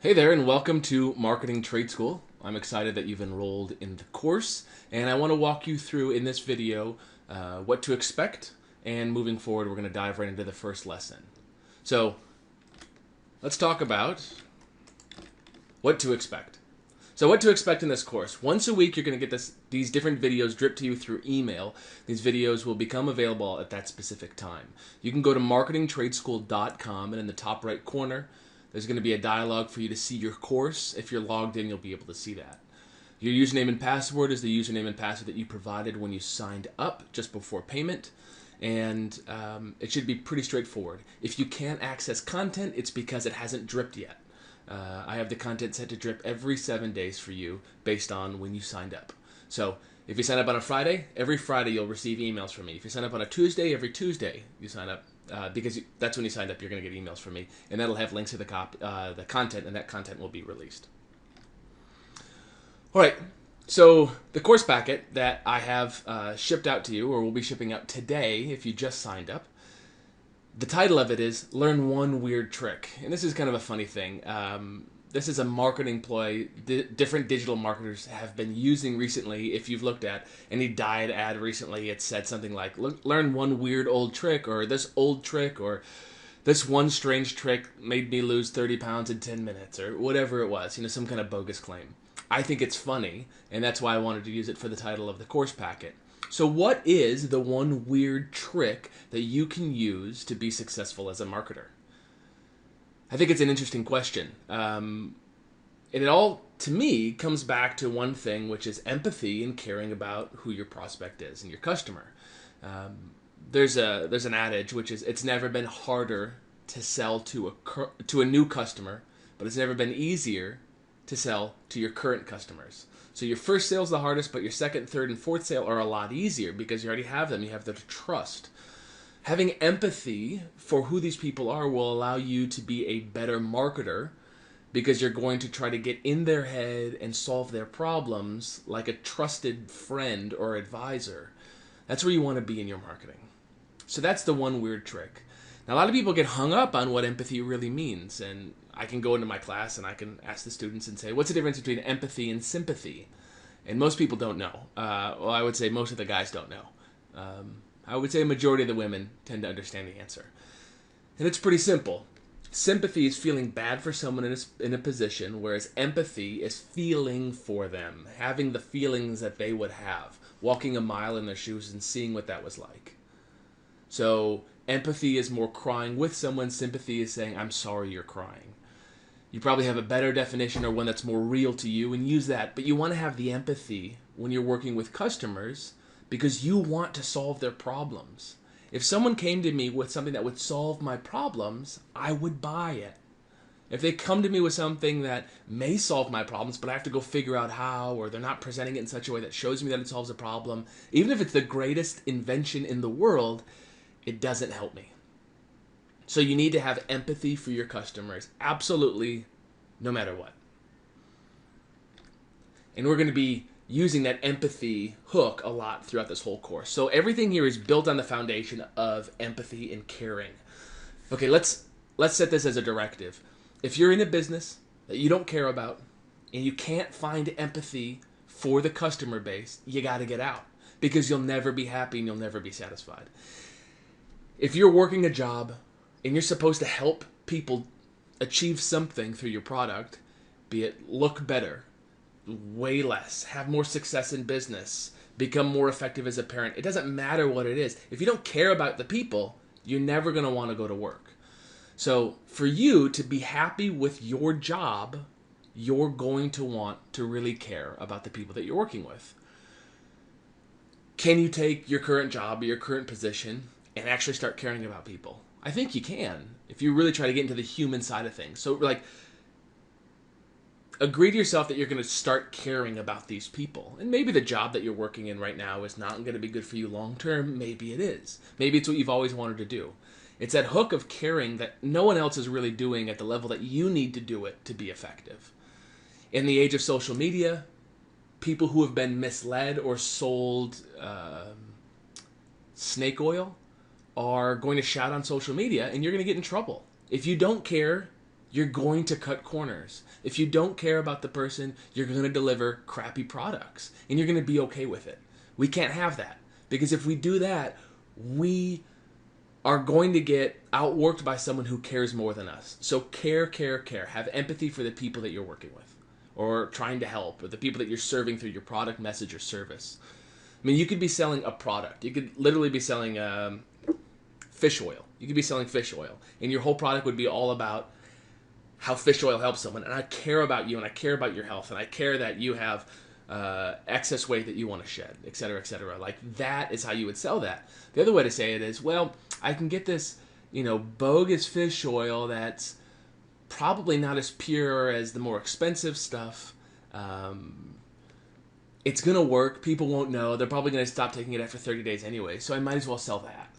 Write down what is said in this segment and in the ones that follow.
Hey there, and welcome to Marketing Trade School. I'm excited that you've enrolled in the course, and I want to walk you through in this video what to expect. And moving forward, we're going to dive right into the first lesson. So, let's talk about what to expect. So, what to expect in this course. Once a week, you're going to get these different videos dripped to you through email. These videos will become available at that specific time. You can go to marketingtradeschool.com, and in the top right corner, there's going to be a dialog for you to see your course. If you're logged in, you'll be able to see that. Your username and password is the username and password that you provided when you signed up just before payment. And it should be pretty straightforward. If you can't access content, it's because it hasn't dripped yet. I have the content set to drip every 7 days for you based on when you signed up. So if you sign up on a Friday, every Friday you'll receive emails from me. If you sign up on a Tuesday, every Tuesday you sign up. Because that's when you signed up, you're going to get emails from me, and that'll have links to the content, and that content will be released. All right, so the course packet that I have shipped out to you, or will be shipping out today if you just signed up, the title of it is Learn One Weird Trick. And this is kind of a funny thing. This is a marketing ploy different digital marketers have been using recently. If you've looked at any diet ad recently, it said something like, learn one weird old trick, or this old trick, or this one strange trick made me lose 30 pounds in 10 minutes, or whatever it was, some kind of bogus claim. I think it's funny, and that's why I wanted to use it for the title of the course packet. So what is the one weird trick that you can use to be successful as a marketer? I think it's an interesting question. And it all, to me, comes back to one thing, which is empathy and caring about who your prospect is and your customer. There's an adage, which is it's never been harder to sell to a new customer, but it's never been easier to sell to your current customers. So your first sale is the hardest, but your second, third, and fourth sale are a lot easier because you already have them. You have their trust. Having empathy for who these people are will allow you to be a better marketer because you're going to try to get in their head and solve their problems like a trusted friend or advisor. That's where you want to be in your marketing. So that's the one weird trick. Now, a lot of people get hung up on what empathy really means, and I can go into my class and I can ask the students and say, what's the difference between empathy and sympathy? And most people don't know. Well, I would say most of the guys don't know. I would say a majority of the women tend to understand the answer. And it's pretty simple. Sympathy is feeling bad for someone in a position, whereas empathy is feeling for them, having the feelings that they would have, walking a mile in their shoes and seeing what that was like. So empathy is more crying with someone. Sympathy is saying, I'm sorry you're crying. You probably have a better definition or one that's more real to you and use that. But you want to have the empathy when you're working with customers because you want to solve their problems. If someone came to me with something that would solve my problems, I would buy it. If they come to me with something that may solve my problems, but I have to go figure out how, or they're not presenting it in such a way that shows me that it solves a problem, even if it's the greatest invention in the world, it doesn't help me. So you need to have empathy for your customers, absolutely, no matter what. And we're going to be using that empathy hook a lot throughout this whole course. So everything here is built on the foundation of empathy and caring. Okay, let's set this as a directive. If you're in a business that you don't care about and you can't find empathy for the customer base, you got to get out because you'll never be happy and you'll never be satisfied. If you're working a job and you're supposed to help people achieve something through your product, be it look better, way less, have more success in business, become more effective as a parent, it doesn't matter what it is. If you don't care about the people, you're never going to want to go to work. So for you to be happy with your job, you're going to want to really care about the people that you're working with. Can you take your current job or your current position and actually start caring about people? I think you can if you really try to get into the human side of things. So agree to yourself that you're going to start caring about these people. And maybe the job that you're working in right now is not going to be good for you long term. Maybe it is. Maybe it's what you've always wanted to do. It's that hook of caring that no one else is really doing at the level that you need to do it to be effective. In the age of social media, people who have been misled or sold snake oil are going to shout on social media, and you're going to get in trouble. If you don't care You're going to cut corners. If you don't care about the person, you're going to deliver crappy products, and you're going to be okay with it. We can't have that, because if we do that, we are going to get outworked by someone who cares more than us. So care, care, care. Have empathy for the people that you're working with or trying to help, or the people that you're serving through your product, message, or service. I mean, you could be selling a product. You could literally be selling fish oil. You could be selling fish oil, and your whole product would be all about how fish oil helps someone. And I care about you, and I care about your health, and I care that you have excess weight that you want to shed, et cetera, et cetera. Like, that is how you would sell that. The other way to say it is, well, I can get this, bogus fish oil that's probably not as pure as the more expensive stuff. It's going to work. People won't know. They're probably going to stop taking it after 30 days anyway, so I might as well sell that.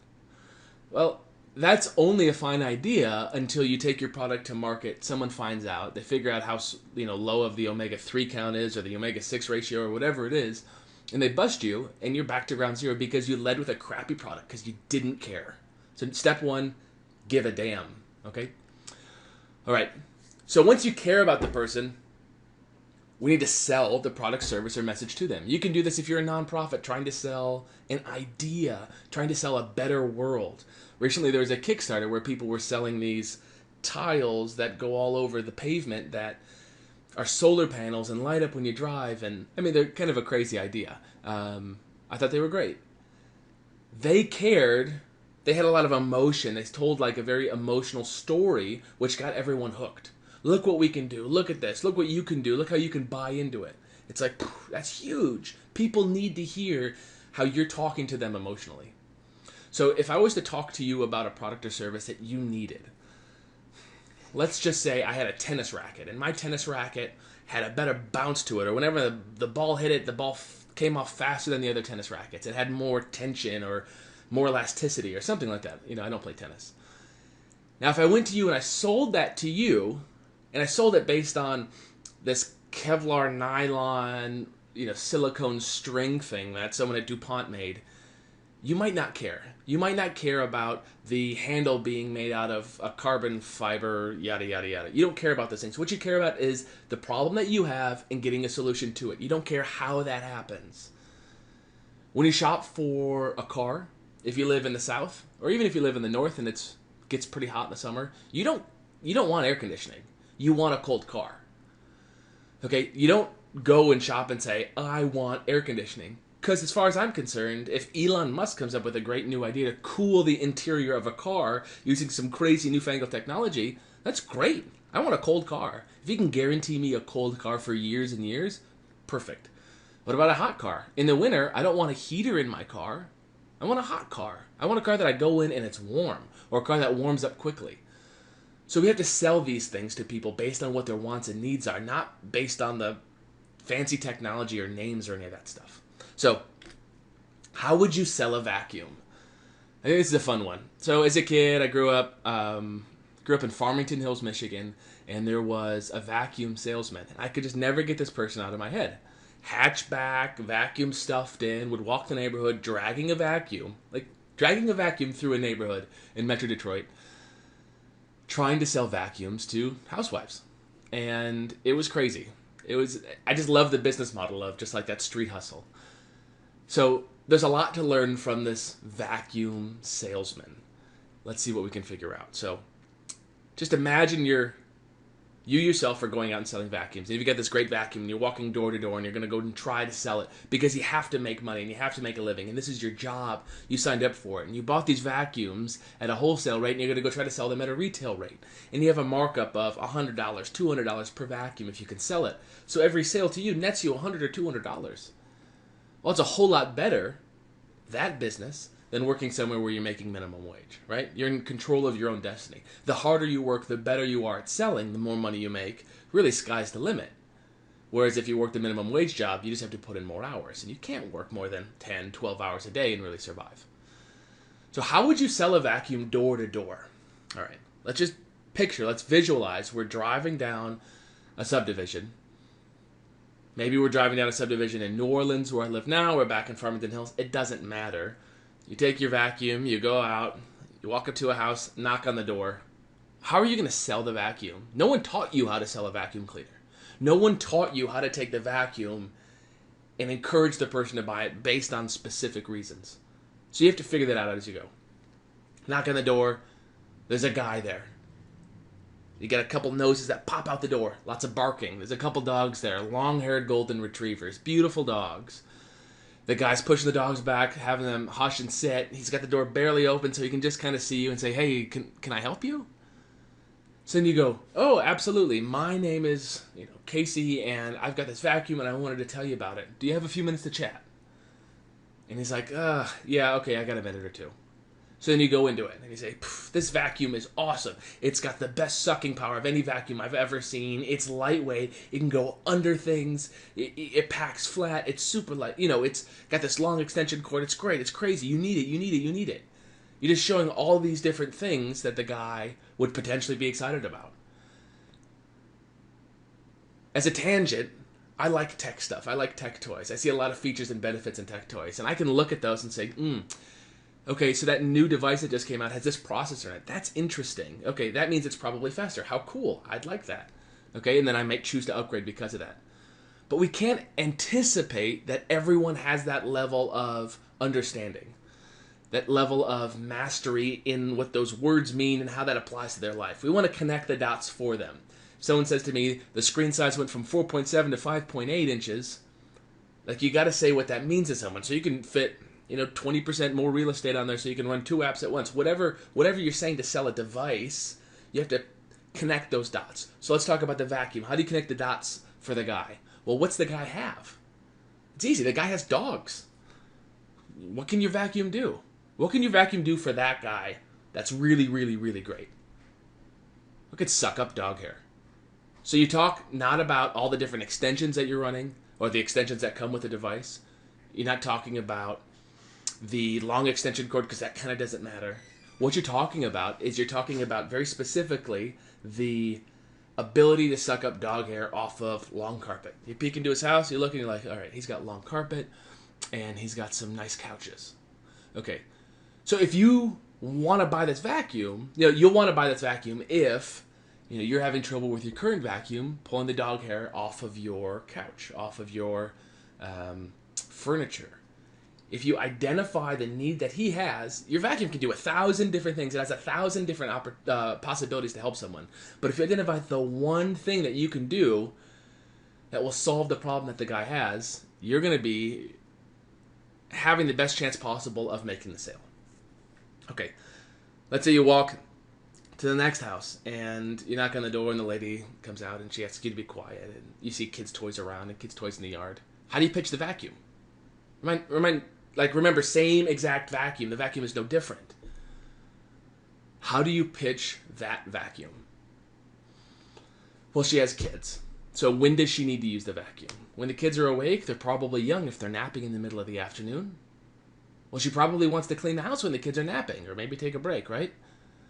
Well, that's only a fine idea until you take your product to market. Someone finds out. They figure out how low of the omega-3 count is, or the omega-6 ratio, or whatever it is, and they bust you, and you're back to ground zero because you led with a crappy product because you didn't care. So step one, give a damn. Okay? All right. So once you care about the person, we need to sell the product, service, or message to them. You can do this if you're a nonprofit trying to sell an idea, trying to sell a better world. Recently, there was a Kickstarter where people were selling these tiles that go all over the pavement that are solar panels and light up when you drive. And I mean, they're kind of a crazy idea. I thought they were great. They cared. They had a lot of emotion. They told like a very emotional story, which got everyone hooked. Look what we can do. Look at this. Look what you can do. Look how you can buy into it. It's like, that's huge. People need to hear how you're talking to them emotionally. So if I was to talk to you about a product or service that you needed, let's just say I had a tennis racket, and my tennis racket had a better bounce to it, or whenever the ball hit it, the ball came off faster than the other tennis rackets. It had more tension or more elasticity or something like that. I don't play tennis. Now, if I went to you and I sold that to you, and I sold it based on this Kevlar nylon, silicone string thing that someone at DuPont made, you might not care. You might not care about the handle being made out of a carbon fiber, yada, yada, yada. You don't care about those things. What you care about is the problem that you have and getting a solution to it. You don't care how that happens. When you shop for a car, if you live in the South, or even if you live in the North and it gets pretty hot in the summer, you don't want air conditioning. You want a cold car. Okay? You don't go and shop and say, I want air conditioning. Because as far as I'm concerned, if Elon Musk comes up with a great new idea to cool the interior of a car using some crazy newfangled technology, that's great. I want a cold car. If he can guarantee me a cold car for years and years, perfect. What about a hot car? In the winter, I don't want a heater in my car. I want a hot car. I want a car that I go in and it's warm, or a car that warms up quickly. So we have to sell these things to people based on what their wants and needs are, not based on the fancy technology or names or any of that stuff. So, how would you sell a vacuum? I think this is a fun one. So, as a kid, I grew up in Farmington Hills, Michigan, and there was a vacuum salesman. And I could just never get this person out of my head. Hatchback, vacuum stuffed in, would walk the neighborhood dragging a vacuum through a neighborhood in Metro Detroit, trying to sell vacuums to housewives. And it was crazy. I just love the business model of just like that street hustle. So there's a lot to learn from this vacuum salesman. Let's see what we can figure out. So just imagine you yourself are going out and selling vacuums. And if you got this great vacuum and you're walking door to door and you're going to go and try to sell it because you have to make money and you have to make a living and this is your job. You signed up for it and you bought these vacuums at a wholesale rate and you're going to go try to sell them at a retail rate. And you have a markup of $100, $200 per vacuum if you can sell it. So every sale to you nets you $100 or $200. Well, it's a whole lot better, that business, than working somewhere where you're making minimum wage, right? You're in control of your own destiny. The harder you work, the better you are at selling, the more money you make. Really, sky's the limit. Whereas if you work the minimum wage job, you just have to put in more hours. And you can't work more than 10, 12 hours a day and really survive. So how would you sell a vacuum door to door? All right, let's visualize we're driving down a subdivision. Maybe we're driving down a subdivision in New Orleans where I live now. We're back in Farmington Hills. It doesn't matter. You take your vacuum, you go out, you walk up to a house, knock on the door. how are you going to sell the vacuum? No one taught you how to sell a vacuum cleaner. No one taught you how to take the vacuum and encourage the person to buy it based on specific reasons. So you have to figure that out as you go. Knock on the door. There's a guy there. You got a couple noses that pop out the door. Lots of barking. There's a couple dogs there. Long-haired golden retrievers. Beautiful dogs. The guy's pushing the dogs back, having them hush and sit. He's got the door barely open so he can just kind of see you and say, hey, can I help you? So then you go, oh, absolutely. My name is Casey, and I've got this vacuum, and I wanted to tell you about it. Do you have a few minutes to chat? And he's like, yeah, okay, I got a minute or two. So then you go into it, and you say, this vacuum is awesome. It's got the best sucking power of any vacuum I've ever seen. It's lightweight. It can go under things. It packs flat. It's super light. It's got this long extension cord. It's great. It's crazy. You need it. You need it. You need it. You're just showing all these different things that the guy would potentially be excited about. As a tangent, I like tech stuff. I like tech toys. I see a lot of features and benefits in tech toys. And I can look at those and say, okay, so that new device that just came out has this processor in it. That's interesting. Okay, that means it's probably faster. How cool. I'd like that. Okay, and then I might choose to upgrade because of that. But we can't anticipate that everyone has that level of understanding, that level of mastery in what those words mean and how that applies to their life. We want to connect the dots for them. If someone says to me, the screen size went from 4.7 to 5.8 inches, like you got to say what that means to someone so you can fit 20% more real estate on there so you can run 2 apps at once. Whatever you're saying to sell a device, you have to connect those dots. So let's talk about the vacuum. How do you connect the dots for the guy? Well, what's the guy have? It's easy. The guy has dogs. What can your vacuum do? What can your vacuum do for that guy that's really, really, really great? It could suck up dog hair. So you talk not about all the different extensions that you're running or the extensions that come with the device. You're not talking about the long extension cord because that kind of doesn't matter. What you're talking about is you're talking about very specifically the ability to suck up dog hair off of long carpet. You peek into his house, you're looking like, all right, he's got long carpet and he's got some nice couches. Okay, so if you want to buy this vacuum, you'll want to buy this vacuum if you're having trouble with your current vacuum pulling the dog hair off of your couch, off of your furniture. If you identify the need that he has, your vacuum can do 1,000 different things. It has 1,000 different possibilities to help someone. But if you identify the one thing that you can do that will solve the problem that the guy has, you're going to be having the best chance possible of making the sale. Okay, let's say you walk to the next house and you knock on the door and the lady comes out and she asks you to be quiet and you see kids' toys around and kids' toys in the yard. How do you pitch the vacuum? Remember, same exact vacuum. The vacuum is no different. How do you pitch that vacuum? Well, she has kids. So when does she need to use the vacuum? When the kids are awake, they're probably young if they're napping in the middle of the afternoon. Well, she probably wants to clean the house when the kids are napping or maybe take a break, right?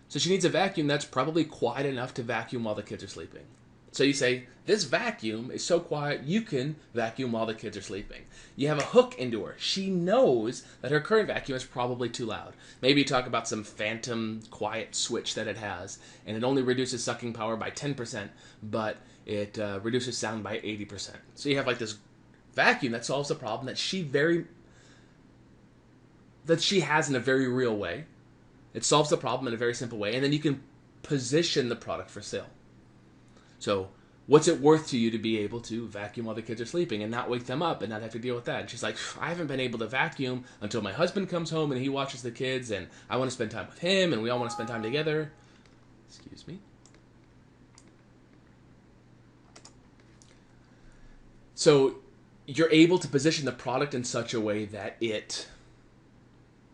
So she needs a vacuum that's probably quiet enough to vacuum while the kids are sleeping. So you say, this vacuum is so quiet, you can vacuum while the kids are sleeping. You have a hook into her. She knows that her current vacuum is probably too loud. Maybe you talk about some phantom quiet switch that it has, and it only reduces sucking power by 10%, but it reduces sound by 80%. So you have this vacuum that solves a problem that she has in a very real way. It solves the problem in a very simple way, and then you can position the product for sale. So what's it worth to you to be able to vacuum while the kids are sleeping and not wake them up and not have to deal with that? And she's like, I haven't been able to vacuum until my husband comes home and he watches the kids and I want to spend time with him and we all want to spend time together. Excuse me. So you're able to position the product in such a way that it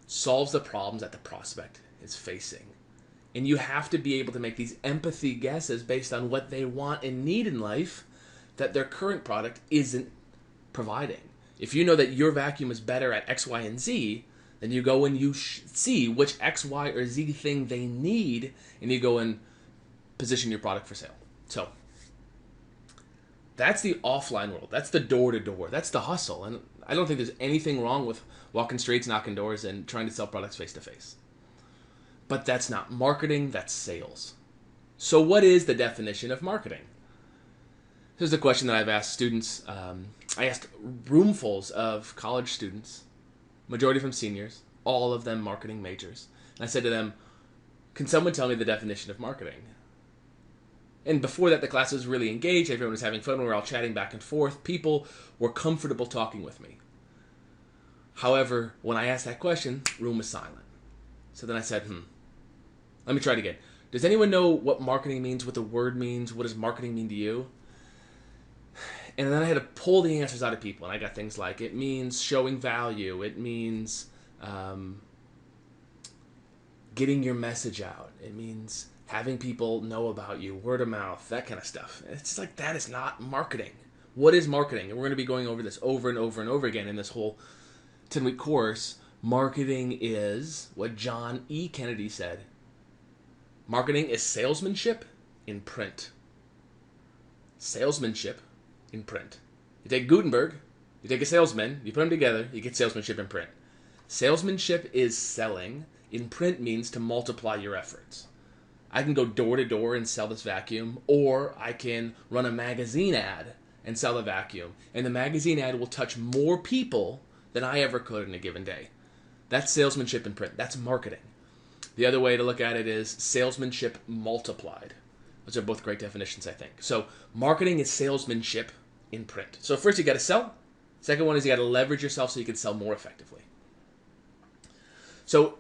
solves the problems that the prospect is facing. And you have to be able to make these empathy guesses based on what they want and need in life that their current product isn't providing. If you know that your vacuum is better at X, Y, and Z, then you go and you see which X, Y, or Z thing they need, and you go and position your product for sale. So that's the offline world. That's the door-to-door. That's the hustle. And I don't think there's anything wrong with walking streets, knocking doors, and trying to sell products face-to-face. But that's not marketing, that's sales. So what is the definition of marketing? This is a question that I've asked students. I asked roomfuls of college students, majority from seniors, all of them marketing majors. And I said to them, can someone tell me the definition of marketing? And before that, the class was really engaged. Everyone was having fun. We were all chatting back and forth. People were comfortable talking with me. However, when I asked that question, the room was silent. So then I said, let me try it again. Does anyone know what marketing means, what the word means? What does marketing mean to you? And then I had to pull the answers out of people. And I got things like, it means showing value. It means getting your message out. It means having people know about you, word of mouth, that kind of stuff. It's like, that is not marketing. What is marketing? And we're going to be going over this over and over and over again in this whole 10-week course. Marketing is what John E. Kennedy said. Marketing is salesmanship in print. Salesmanship in print. You take Gutenberg, you take a salesman, you put them together, you get salesmanship in print. Salesmanship is selling. In print means to multiply your efforts. I can go door to door and sell this vacuum, or I can run a magazine ad and sell a vacuum. And the magazine ad will touch more people than I ever could in a given day. That's salesmanship in print. That's marketing. The other way to look at it is salesmanship multiplied. Those are both great definitions, I think. So marketing is salesmanship in print. So first you got to sell. Second one is you got to leverage yourself so you can sell more effectively. So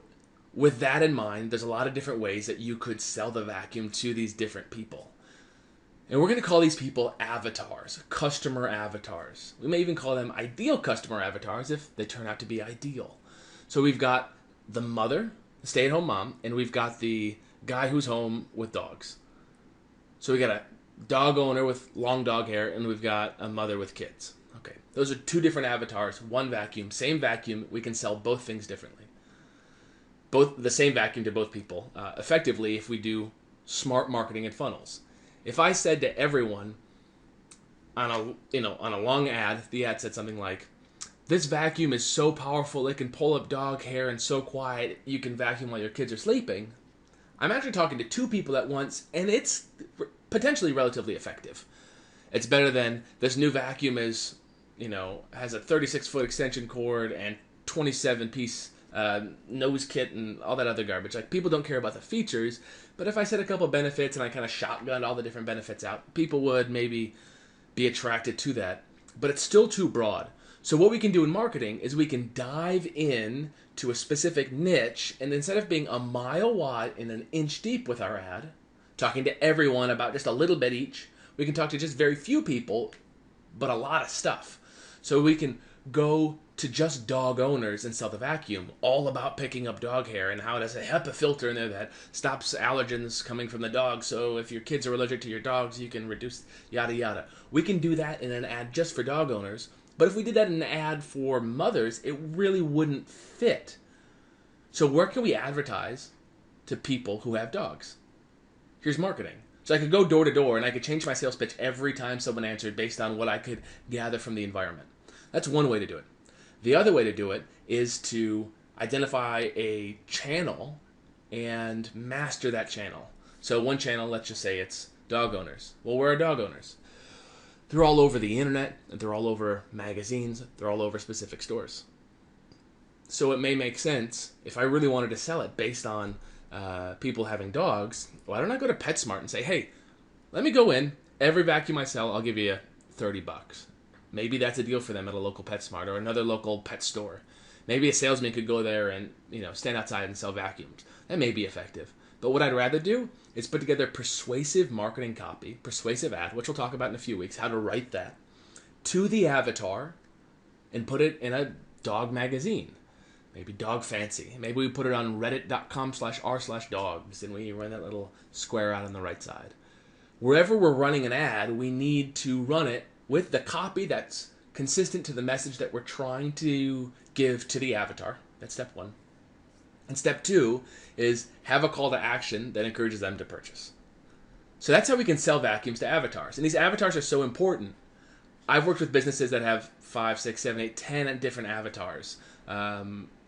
with that in mind, there's a lot of different ways that you could sell the vacuum to these different people. And we're going to call these people avatars, customer avatars. We may even call them ideal customer avatars if they turn out to be ideal. So we've got the mother, the stay-at-home mom, and we've got the guy who's home with dogs. So we got a dog owner with long dog hair, and we've got a mother with kids. Okay, those are two different avatars, one vacuum, same vacuum. We can sell both things differently. Both the same vacuum to both people, effectively, if we do smart marketing and funnels. If I said to everyone on a long ad, the ad said something like, "This vacuum is so powerful it can pull up dog hair and so quiet you can vacuum while your kids are sleeping," I'm actually talking to two people at once, and it's potentially relatively effective. It's better than this new vacuum has a 36-foot extension cord and 27-piece nose kit and all that other garbage. Like, people don't care about the features, but if I said a couple benefits and I kind of shotgunned all the different benefits out, people would maybe be attracted to that. But it's still too broad. So what we can do in marketing is we can dive in to a specific niche, and instead of being a mile wide and an inch deep with our ad, talking to everyone about just a little bit each, we can talk to just very few people, but a lot of stuff. So we can go to just dog owners and sell the vacuum, all about picking up dog hair and how it has a HEPA filter in there that stops allergens coming from the dog. So if your kids are allergic to your dogs, you can reduce yada yada. We can do that in an ad just for dog owners. But if we did that in an ad for mothers, it really wouldn't fit. So where can we advertise to people who have dogs? Here's marketing. So I could go door to door and I could change my sales pitch every time someone answered based on what I could gather from the environment. That's one way to do it. The other way to do it is to identify a channel and master that channel. So one channel, let's just say it's dog owners. Well, where are dog owners? They're all over the internet, they're all over magazines, they're all over specific stores. So it may make sense, if I really wanted to sell it based on people having dogs, why don't I go to PetSmart and say, hey, let me go in, every vacuum I sell, I'll give you $30. Maybe that's a deal for them at a local PetSmart or another local pet store. Maybe a salesman could go there and stand outside and sell vacuums. That may be effective. But what I'd rather do is put together persuasive marketing copy, persuasive ad, which we'll talk about in a few weeks, how to write that, to the avatar and put it in a dog magazine. Maybe Dog Fancy. Maybe we put it on reddit.com/r/dogs and we run that little square out on the right side. Wherever we're running an ad, we need to run it with the copy that's consistent to the message that we're trying to give to the avatar. That's step one. And step two is have a call to action that encourages them to purchase. So that's how we can sell vacuums to avatars. And these avatars are so important. I've worked with businesses that have 5, 6, 7, 8, 10 different avatars.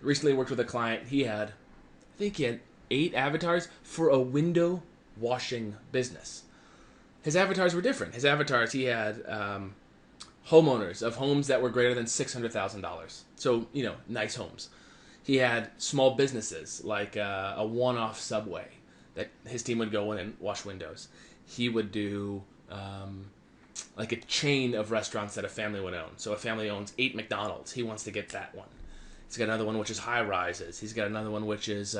Recently worked with a client. I think he had 8 avatars for a window washing business. His avatars were different. His avatars, he had homeowners of homes that were greater than $600,000. So, nice homes. He had small businesses like a one-off Subway that his team would go in and wash windows. He would do like a chain of restaurants that a family would own. So a family owns 8 McDonald's. He wants to get that one. He's got another one which is high rises. He's got another one which is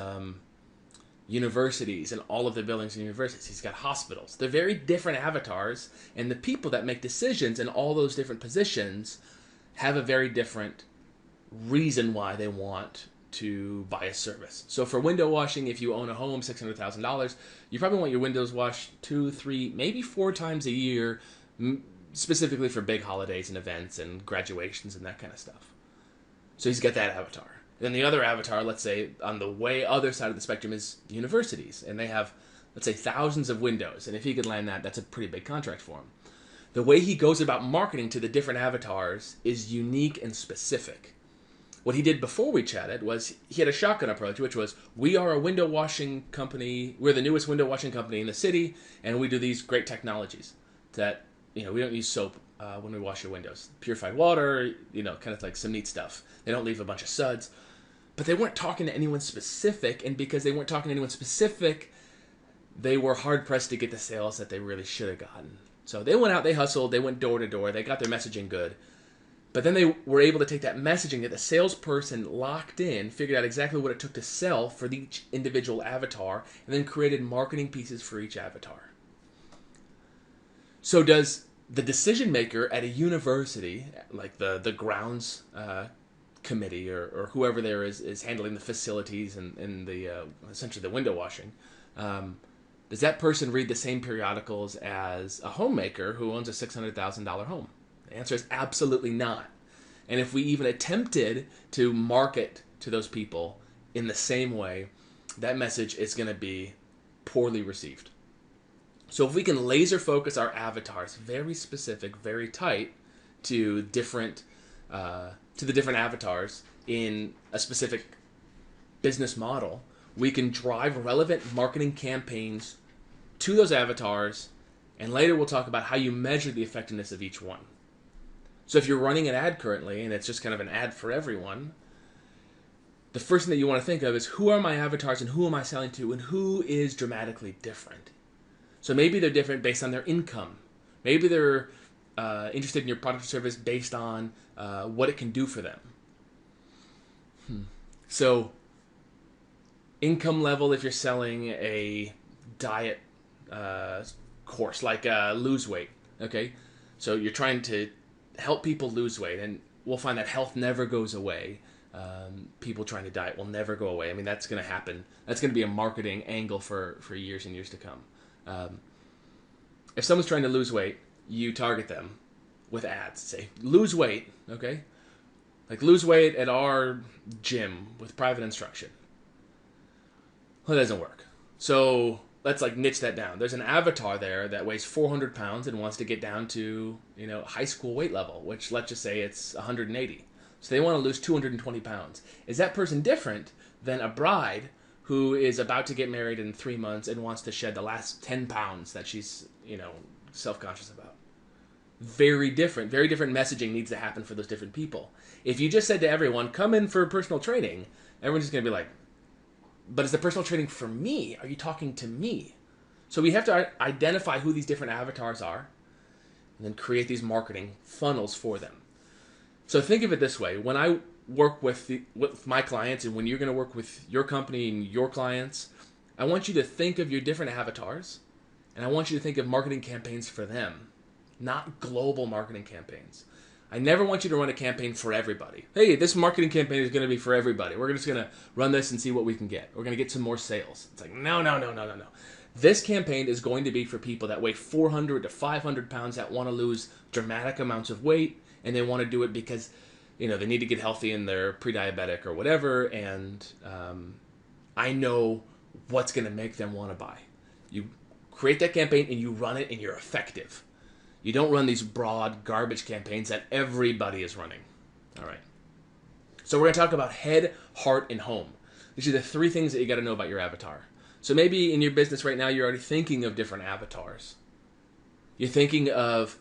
universities and all of the buildings in universities. He's got hospitals. They're very different avatars, and the people that make decisions in all those different positions have a very different reason why they want to buy a service. So for window washing, if you own a home, $600,000, you probably want your windows washed 2, 3, maybe 4 times a year, specifically for big holidays and events and graduations and that kind of stuff. So he's got that avatar. Then the other avatar, let's say, on the way other side of the spectrum is universities. And they have, let's say, thousands of windows. And if he could land that, that's a pretty big contract for him. The way he goes about marketing to the different avatars is unique and specific. What he did before we chatted was he had a shotgun approach, which was, we are a window washing company. We're the newest window washing company in the city. And we do these great technologies that, we don't use soap when we wash your windows. Purified water, kind of like some neat stuff. They don't leave a bunch of suds. But they weren't talking to anyone specific, and because they weren't talking to anyone specific, they were hard-pressed to get the sales that they really should have gotten. So they went out, they hustled, they went door to door, they got their messaging good. But then they were able to take that messaging that the salesperson locked in, figured out exactly what it took to sell for each individual avatar, and then created marketing pieces for each avatar. So does the decision maker at a university, like the grounds committee or whoever there is handling the facilities and the essentially the window washing, does that person read the same periodicals as a homemaker who owns a $600,000 home? The answer is absolutely not. And if we even attempted to market to those people in the same way, that message is going to be poorly received. So if we can laser focus our avatars, very specific, very tight, to the different avatars in a specific business model, we can drive relevant marketing campaigns to those avatars, and later we'll talk about how you measure the effectiveness of each one. So if you're running an ad currently, and it's just kind of an ad for everyone, the first thing that you want to think of is, who are my avatars and who am I selling to, and who is dramatically different? So maybe they're different based on their income. Maybe they're interested in your product or service based on what it can do for them. So income level, if you're selling a diet course, like lose weight, okay? So you're trying to help people lose weight, and we'll find that health never goes away. People trying to diet will never go away. I mean, that's going to happen. That's going to be a marketing angle for years and years to come. If someone's trying to lose weight, you target them with ads. Say, lose weight, okay? Like, lose weight at our gym with private instruction. Well, that doesn't work. So let's niche that down. There's an avatar there that weighs 400 pounds and wants to get down to, high school weight level, which let's just say it's 180. So they want to lose 220 pounds. Is that person different than a bride who is about to get married in 3 months and wants to shed the last 10 pounds that she's, self-conscious about? Very different. Very different messaging needs to happen for those different people. If you just said to everyone, come in for personal training, everyone's just going to be like, but is the personal training for me? Are you talking to me? So we have to identify who these different avatars are and then create these marketing funnels for them. So think of it this way. When I work with my clients, and when you're going to work with your company and your clients, I want you to think of your different avatars, and I want you to think of marketing campaigns for them, not global marketing campaigns. I never want you to run a campaign for everybody. Hey, this marketing campaign is going to be for everybody. We're just going to run this and see what we can get. We're going to get some more sales. It's like, no. This campaign is going to be for people that weigh 400 to 500 pounds that want to lose dramatic amounts of weight, and they want to do it because, they need to get healthy and they're pre-diabetic or whatever, and I know what's going to make them want to buy. You create that campaign and you run it and you're effective. You don't run these broad garbage campaigns that everybody is running. All right. So we're going to talk about head, heart, and home. These are the 3 things that you got to know about your avatar. So maybe in your business right now, you're already thinking of different avatars. You're thinking of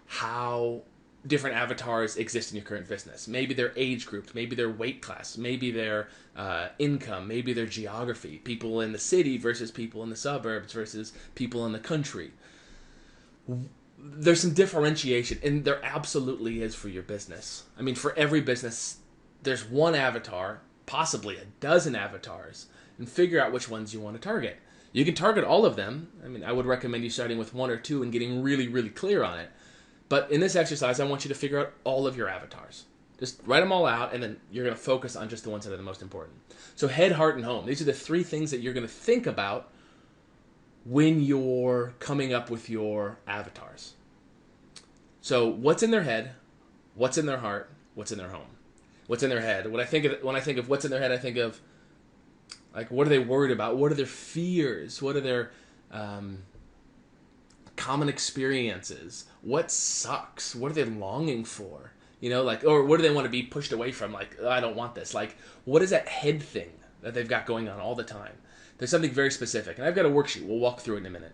how different avatars exist in your current business. Maybe they're age grouped, maybe they're weight class, maybe they're income, maybe they're geography. People in the city versus people in the suburbs versus people in the country. There's some differentiation, and there absolutely is for your business. I mean, for every business, there's one avatar, possibly a dozen avatars, and figure out which ones you want to target. You can target all of them. I mean, I would recommend you starting with one or two and getting really, really clear on it. But in this exercise, I want you to figure out all of your avatars. Just write them all out, and then you're going to focus on just the ones that are the most important. So head, heart, and home. These are the three things that you're going to think about when you're coming up with your avatars. So what's in their head, what's in their heart, what's in their home? What's in their head? When I think of what's in their head, I think of, like, what are they worried about? What are their fears? What are their common experiences? What sucks? What are they longing for? You know, like, or what do they want to be pushed away from? Like, oh, I don't want this. Like, what is that head thing that they've got going on all the time? There's something very specific. And I've got a worksheet. We'll walk through it in a minute.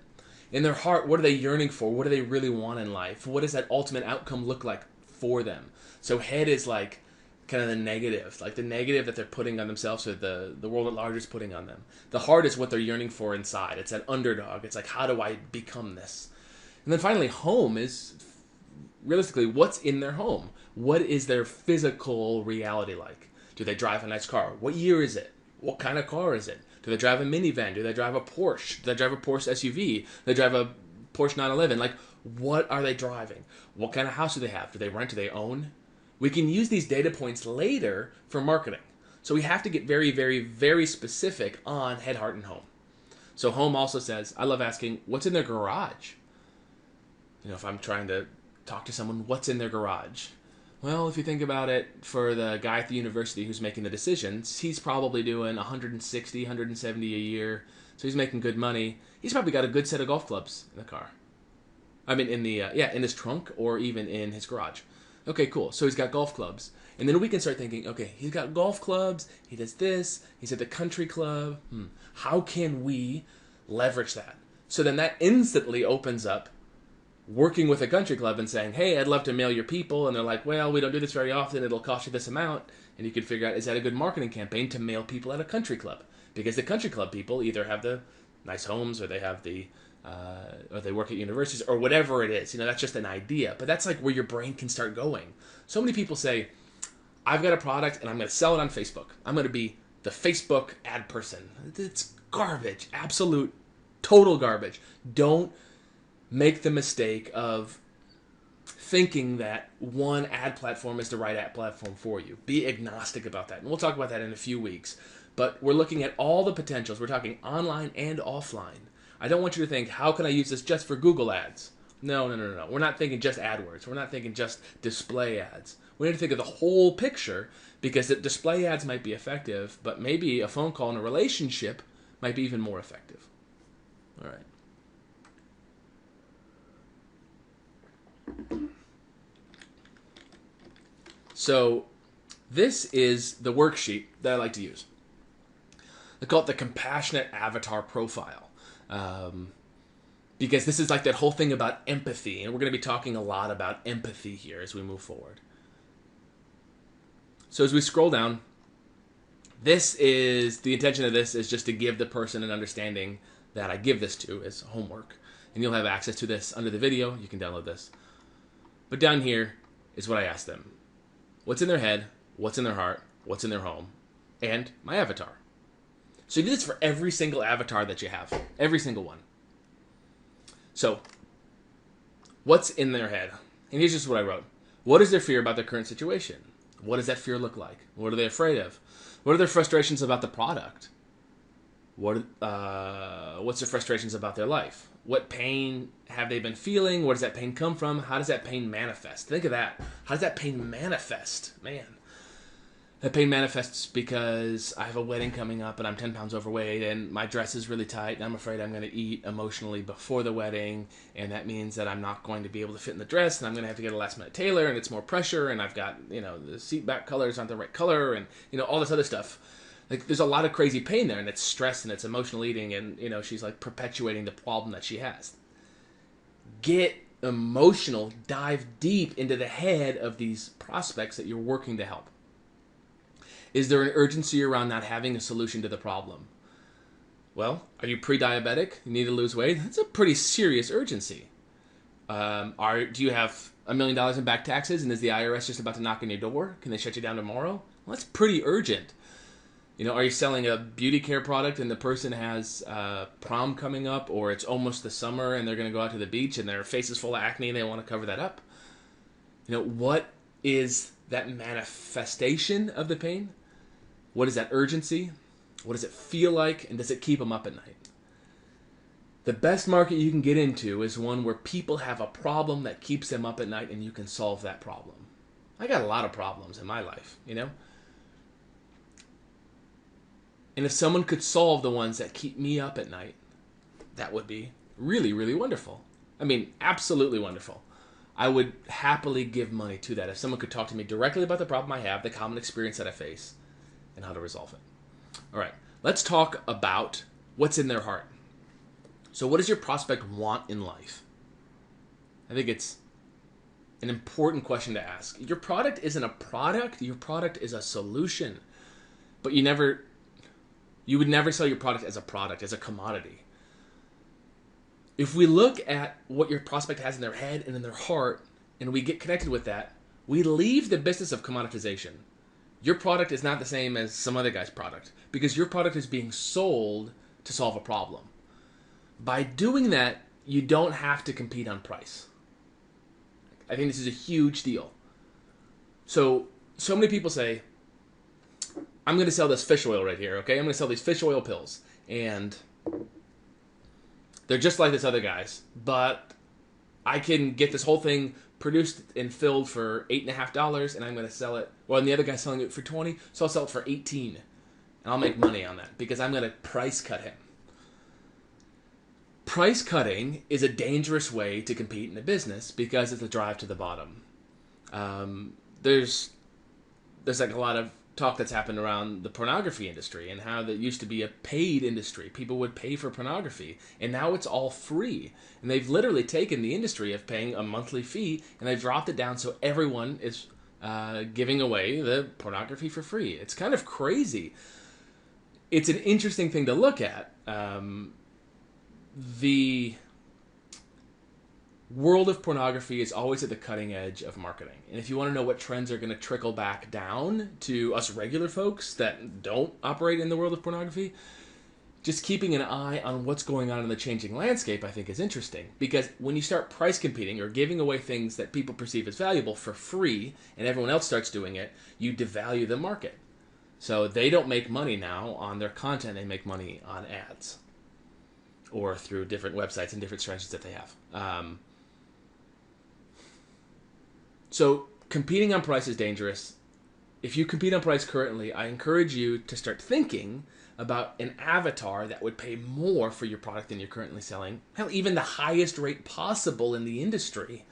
In their heart, what are they yearning for? What do they really want in life? What does that ultimate outcome look like for them? So head is like kind of the negative, like the negative that they're putting on themselves, or the world at large is putting on them. The heart is what they're yearning for inside. It's that underdog. It's like, how do I become this? And then finally, home is realistically what's in their home. What is their physical reality like? Do they drive a nice car? What year is it? What kind of car is it? Do they drive a minivan? Do they drive a Porsche? Do they drive a Porsche SUV? Do they drive a Porsche 911? Like, what are they driving? What kind of house do they have? Do they rent? Do they own? We can use these data points later for marketing. So we have to get very, very, very specific on head, heart, and home. So home also says, I love asking, what's in their garage? You know, if I'm trying to talk to someone, what's in their garage? Well, if you think about it, for the guy at the university who's making the decisions, he's probably doing 160, 170 a year. So he's making good money. He's probably got a good set of golf clubs in the car. I mean, in his trunk or even in his garage. Okay, cool. So he's got golf clubs. And then we can start thinking, okay, he's got golf clubs. He does this. He's at the country club. How can we leverage that? So then that instantly opens up working with a country club and saying, hey, I'd love to mail your people. And they're like, well, we don't do this very often. It'll cost you this amount. And you can figure out, is that a good marketing campaign to mail people at a country club? Because the country club people either have the nice homes, or they have the, or they work at universities, or whatever it is. You know, that's just an idea. But that's like where your brain can start going. So many people say, I've got a product and I'm going to sell it on Facebook. I'm going to be the Facebook ad person. It's garbage. Absolute, total garbage. Don't make the mistake of thinking that one ad platform is the right ad platform for you. Be agnostic about that. And we'll talk about that in a few weeks. But we're looking at all the potentials. We're talking online and offline. I don't want you to think, how can I use this just for Google ads? No. We're not thinking just AdWords. We're not thinking just display ads. We need to think of the whole picture, because the display ads might be effective, but maybe a phone call and a relationship might be even more effective. All right. So this is the worksheet that I like to use. I call it the Compassionate Avatar Profile. Because this is like that whole thing about empathy, and we're going to be talking a lot about empathy here as we move forward. So as we scroll down, the intention of this is just to give the person an understanding that I give this to as homework. And you'll have access to this under the video. You can download this. But down here is what I ask them. What's in their head? What's in their heart? What's in their home? And my avatar. So you do this for every single avatar that you have. Every single one. So, what's in their head? And here's just what I wrote. What is their fear about their current situation? What does that fear look like? What are they afraid of? What are their frustrations about the product? What's their frustrations about their life? What pain have they been feeling? Where does that pain come from? How does that pain manifest? Think of that. How does that pain manifest? Man. That pain manifests because I have a wedding coming up and I'm 10 pounds overweight and my dress is really tight and I'm afraid I'm going to eat emotionally before the wedding, and that means that I'm not going to be able to fit in the dress and I'm going to have to get a last minute tailor, and it's more pressure, and I've got, the seat back colors aren't the right color, and, all this other stuff. Like, there's a lot of crazy pain there, and it's stress and it's emotional eating, and, you know, she's like perpetuating the problem that she has. Get emotional, dive deep into the head of these prospects that you're working to help. Is there an urgency around not having a solution to the problem? Well, are you pre-diabetic? You need to lose weight? That's a pretty serious urgency. Do you have $1 million in back taxes, and is the IRS just about to knock on your door? Can they shut you down tomorrow? Well, that's pretty urgent. You know, are you selling a beauty care product and the person has prom coming up, or it's almost the summer and they're going to go out to the beach and their face is full of acne and they want to cover that up? You know, what is that manifestation of the pain? What is that urgency? What does it feel like? And does it keep them up at night? The best market you can get into is one where people have a problem that keeps them up at night and you can solve that problem. I got a lot of problems in my life, you know? And if someone could solve the ones that keep me up at night, that would be really, really wonderful. I mean, absolutely wonderful. I would happily give money to that if someone could talk to me directly about the problem I have, the common experience that I face, and how to resolve it. All right, let's talk about what's in their heart. So what does your prospect want in life? I think it's an important question to ask. Your product isn't a product. Your product is a solution. But you would never sell your product, as a commodity. If we look at what your prospect has in their head and in their heart, and we get connected with that, we leave the business of commoditization. Your product is not the same as some other guy's product, because your product is being sold to solve a problem. By doing that, you don't have to compete on price. I think this is a huge deal. So many people say, I'm going to sell this fish oil right here, okay? I'm going to sell these fish oil pills. And they're just like this other guy's, but I can get this whole thing produced and filled for $8.50, and I'm going to sell it. Well, and the other guy's selling it for $20, so I'll sell it for $18. And I'll make money on that because I'm going to price cut him. Price cutting is a dangerous way to compete in a business because it's a drive to the bottom. There's like a lot of talk that's happened around the pornography industry and how that used to be a paid industry. People would pay for pornography, and now it's all free. And they've literally taken the industry of paying a monthly fee and they've dropped it down so everyone is giving away the pornography for free. It's kind of crazy. It's an interesting thing to look at. The world of pornography is always at the cutting edge of marketing. And if you want to know what trends are going to trickle back down to us regular folks that don't operate in the world of pornography, just keeping an eye on what's going on in the changing landscape, I think, is interesting. Because when you start price competing or giving away things that people perceive as valuable for free and everyone else starts doing it, you devalue the market. So they don't make money now on their content, they make money on ads or through different websites and different strategies that they have. So competing on price is dangerous. If you compete on price currently, I encourage you to start thinking about an avatar that would pay more for your product than you're currently selling. Hell, even the highest rate possible in the industry.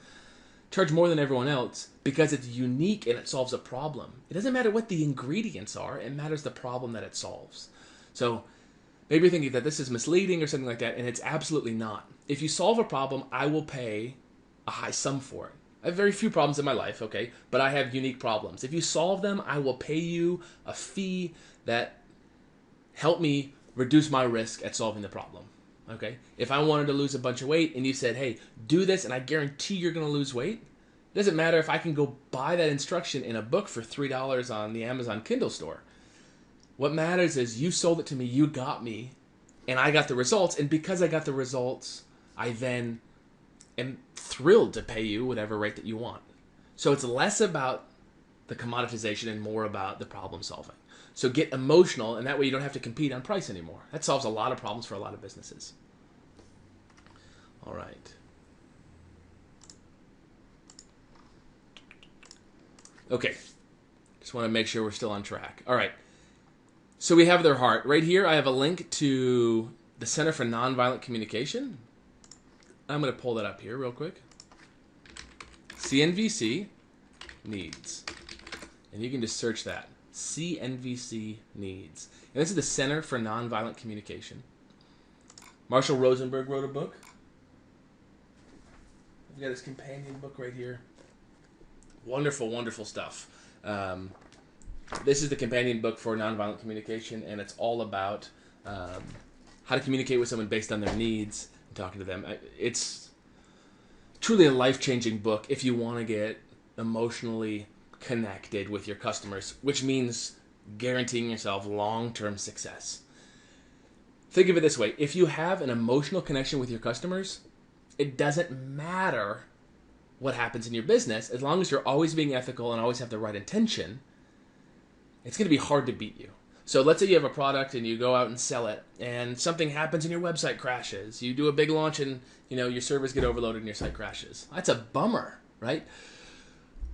Charge more than everyone else because it's unique and it solves a problem. It doesn't matter what the ingredients are, it matters the problem that it solves. So maybe you're thinking that this is misleading or something like that, and it's absolutely not. If you solve a problem, I will pay a high sum for it. I have very few problems in my life, okay? But I have unique problems. If you solve them, I will pay you a fee that help me reduce my risk at solving the problem, okay? If I wanted to lose a bunch of weight and you said, hey, do this and I guarantee you're going to lose weight, it doesn't matter if I can go buy that instruction in a book for $3 on the Amazon Kindle store. What matters is you sold it to me, you got me, and I got the results. And because I got the results, I then am thrilled to pay you whatever rate that you want. So it's less about the commoditization and more about the problem solving. So get emotional, and that way you don't have to compete on price anymore. That solves a lot of problems for a lot of businesses. All right. Okay. Just want to make sure we're still on track. All right. So we have their heart. Right here, I have a link to the Center for Nonviolent Communication. I'm going to pull that up here real quick. CNVC needs. And you can just search that. CNVC needs. And this is the Center for Nonviolent Communication. Marshall Rosenberg wrote a book. We've got his companion book right here. Wonderful, wonderful stuff. This is the companion book for nonviolent communication, and it's all about how to communicate with someone based on their needs and talking to them. It's truly a life-changing book if you want to get emotionally connected with your customers, which means guaranteeing yourself long-term success. Think of it this way. If you have an emotional connection with your customers, it doesn't matter what happens in your business. As long as you're always being ethical and always have the right intention, it's going to be hard to beat you. So let's say you have a product and you go out and sell it, and something happens and your website crashes. You do a big launch and your servers get overloaded and your site crashes. That's a bummer, right?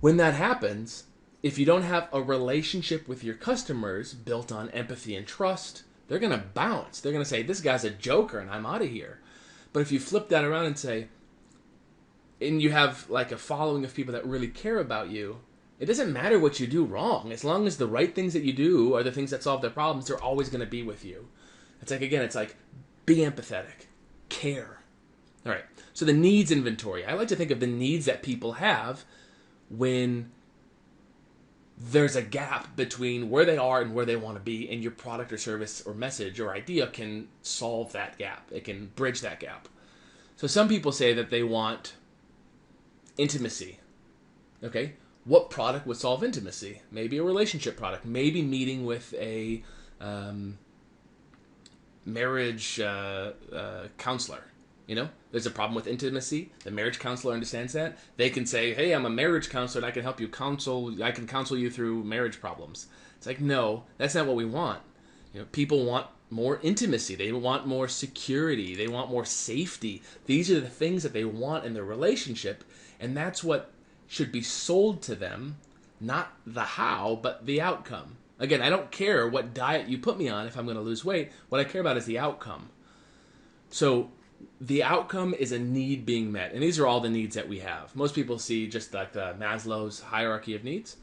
When that happens, if you don't have a relationship with your customers built on empathy and trust, they're going to bounce. They're going to say, this guy's a joker and I'm out of here. But if you flip that around and say, and you have like a following of people that really care about you, it doesn't matter what you do wrong. As long as the right things that you do are the things that solve their problems, they're always going to be with you. It's like, be empathetic. Care. All right. So the needs inventory. I like to think of the needs that people have when there's a gap between where they are and where they want to be, and your product or service or message or idea can solve that gap. It can bridge that gap. So some people say that they want intimacy. Okay? What product would solve intimacy? Maybe a relationship product. Maybe meeting with a marriage counselor. There's a problem with intimacy. The marriage counselor understands that. They can say, hey, I'm a marriage counselor and I can help you I can counsel you through marriage problems. It's like, no, that's not what we want. People want more intimacy. They want more security. They want more safety. These are the things that they want in their relationship, and that's what should be sold to them, not the how, but the outcome. Again, I don't care what diet you put me on if I'm going to lose weight. What I care about is the outcome. So the outcome is a need being met. And these are all the needs that we have. Most people see just like the Maslow's hierarchy of needs,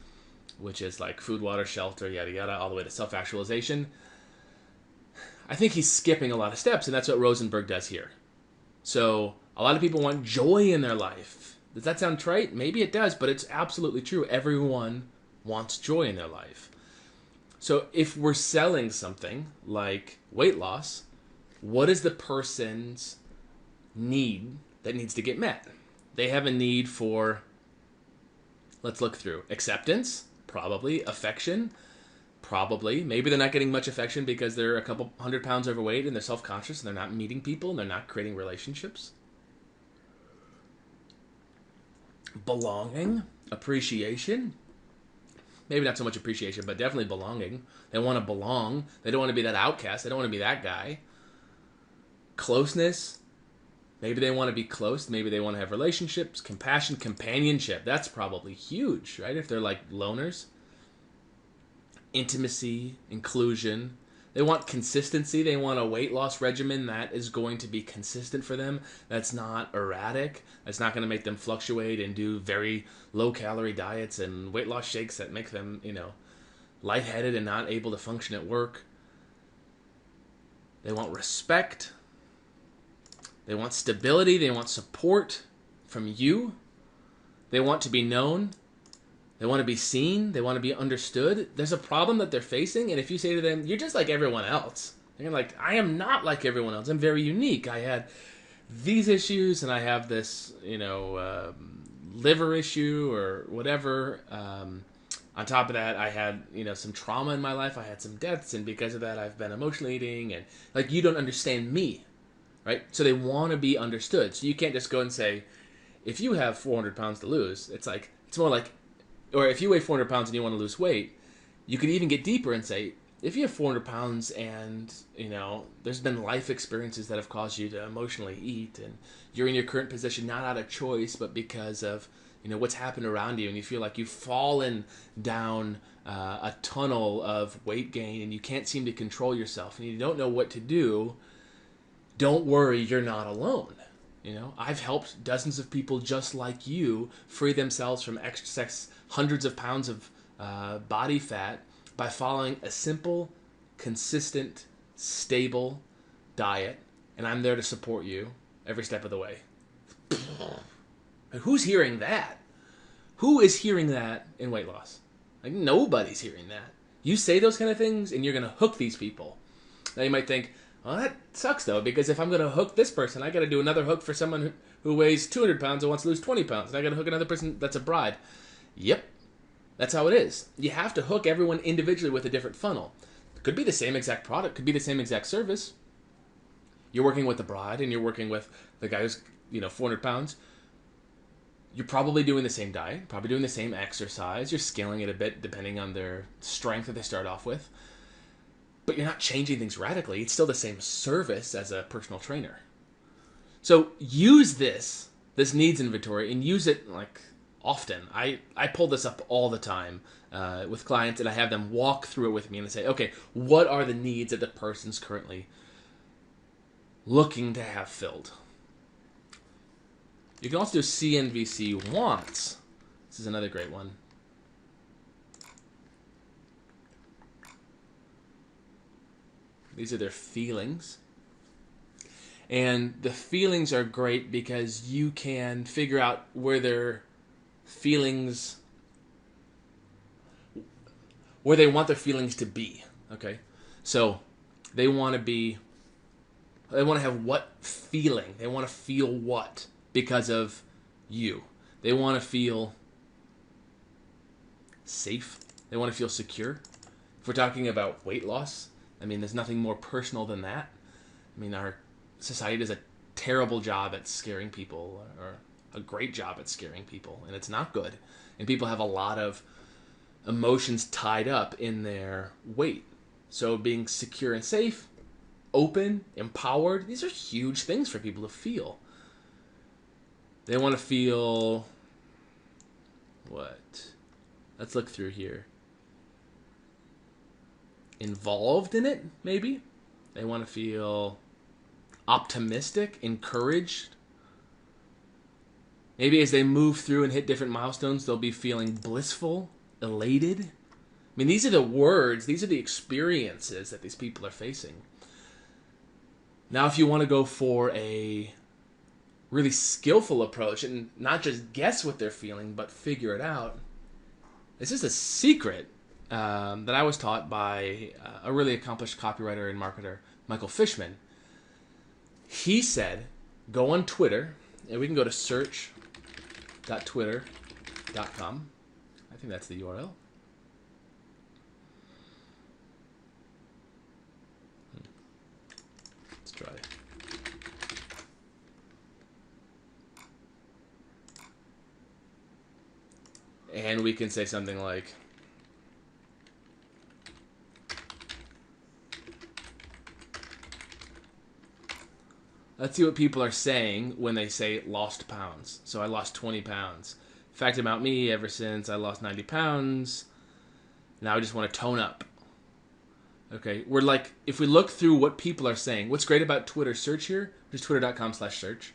which is like food, water, shelter, yada, yada, all the way to self-actualization. I think he's skipping a lot of steps, and that's what Rosenberg does here. So a lot of people want joy in their life. Does that sound trite? Maybe it does, but it's absolutely true. Everyone wants joy in their life. So if we're selling something like weight loss, what is the person's need that needs to get met? They have a need for, let's look through, acceptance, probably, affection, probably. Maybe they're not getting much affection because they're a couple 100 pounds overweight and they're self-conscious and they're not meeting people and they're not creating relationships. Belonging, appreciation. Maybe not so much appreciation, but definitely belonging. They want to belong. They don't want to be that outcast. They don't want to be that guy. Closeness. Maybe they want to be close. Maybe they want to have relationships. Compassion, companionship. That's probably huge, right? If they're like loners. Intimacy, inclusion. They want consistency. They want a weight loss regimen that is going to be consistent for them. That's not erratic. That's not going to make them fluctuate and do very low-calorie diets and weight loss shakes that make them, lightheaded and not able to function at work. They want respect. They want stability. They want support from you. They want to be known. They want to be seen. They want to be understood. There's a problem that they're facing, and if you say to them, you're just like everyone else, they're like, I am not like everyone else. I'm very unique. I had these issues, and I have this, liver issue or whatever. On top of that, I had, some trauma in my life. I had some deaths, and because of that, I've been emotionally eating, and you don't understand me, right? So they want to be understood. So you can't just go and say, if you have 400 pounds to lose, it's more like, or if you weigh 400 pounds and you want to lose weight, you could even get deeper and say, if you have 400 pounds and, there's been life experiences that have caused you to emotionally eat, and you're in your current position not out of choice, but because of, what's happened around you, and you feel like you've fallen down a tunnel of weight gain and you can't seem to control yourself and you don't know what to do, don't worry, you're not alone. I've helped dozens of people just like you free themselves from excess, hundreds of pounds of body fat by following a simple, consistent, stable diet, and I'm there to support you every step of the way. Who's hearing that? Who is hearing that in weight loss? Like, nobody's hearing that. You say those kind of things, and you're going to hook these people. Now, you might think, well, that sucks, though, because if I'm going to hook this person, I got to do another hook for someone who weighs 200 pounds and wants to lose 20 pounds. And I got to hook another person that's a bride. Yep. That's how it is. You have to hook everyone individually with a different funnel. It could be the same exact product. Could be the same exact service. You're working with the bride, and you're working with the guy who's, 400 pounds. You're probably doing the same diet, probably doing the same exercise. You're scaling it a bit depending on their strength that they start off with. But you're not changing things radically. It's still the same service as a personal trainer. So use this needs inventory, and use it often. I pull this up all the time with clients, and I have them walk through it with me and say, okay, what are the needs that the person's currently looking to have filled? You can also do CNVC wants. This is another great one. These are their feelings. And the feelings are great because you can figure out where their feelings, where they want their feelings to be. Okay? So they want to have what feeling? They want to feel what? Because of you. They want to feel safe. They want to feel secure. If we're talking about weight loss, there's nothing more personal than that. Our society does a terrible job at scaring people, or a great job at scaring people, and it's not good. And people have a lot of emotions tied up in their weight. So being secure and safe, open, empowered, these are huge things for people to feel. They want to feel what? Let's look through here. Involved in it, maybe? They want to feel optimistic, encouraged. Maybe as they move through and hit different milestones, they'll be feeling blissful, elated. These are the words, these are the experiences that these people are facing. Now, if you want to go for a really skillful approach and not just guess what they're feeling, but figure it out, this is a secret that I was taught by a really accomplished copywriter and marketer, Michael Fishman. He said, go on Twitter, and we can go to search.twitter.com. I think that's the URL. Let's try it. And we can say something like, let's see what people are saying when they say lost pounds. So I lost 20 pounds. Fact about me, ever since I lost 90 pounds, now I just want to tone up. Okay, if we look through what people are saying, what's great about Twitter search here, which is twitter.com/search,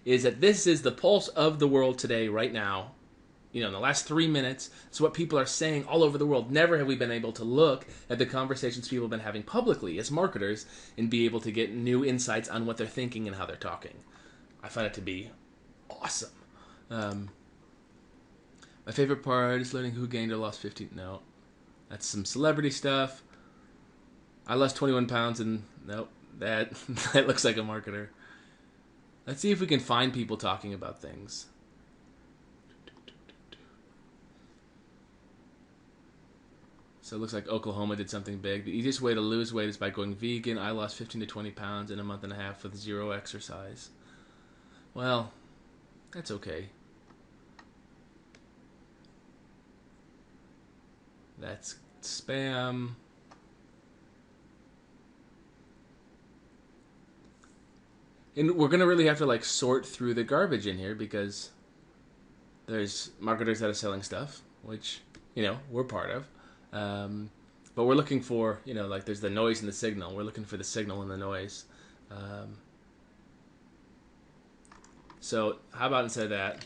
is that this is the pulse of the world today, right now. In the last 3 minutes, it's what people are saying all over the world. Never have we been able to look at the conversations people have been having publicly as marketers and be able to get new insights on what they're thinking and how they're talking. I find it to be awesome. My favorite part is learning who gained or lost 15. No, that's some celebrity stuff. I lost 21 pounds, and nope, that looks like a marketer. Let's see if we can find people talking about things. So it looks like Oklahoma did something big. The easiest way to lose weight is by going vegan. I lost 15 to 20 pounds in a month and a half with zero exercise. Well, that's okay. That's spam. And we're going to really have to sort through the garbage in here, because there's marketers that are selling stuff, which, we're part of. But we're looking for, there's the noise and the signal. We're looking for the signal and the noise. So how about instead of that,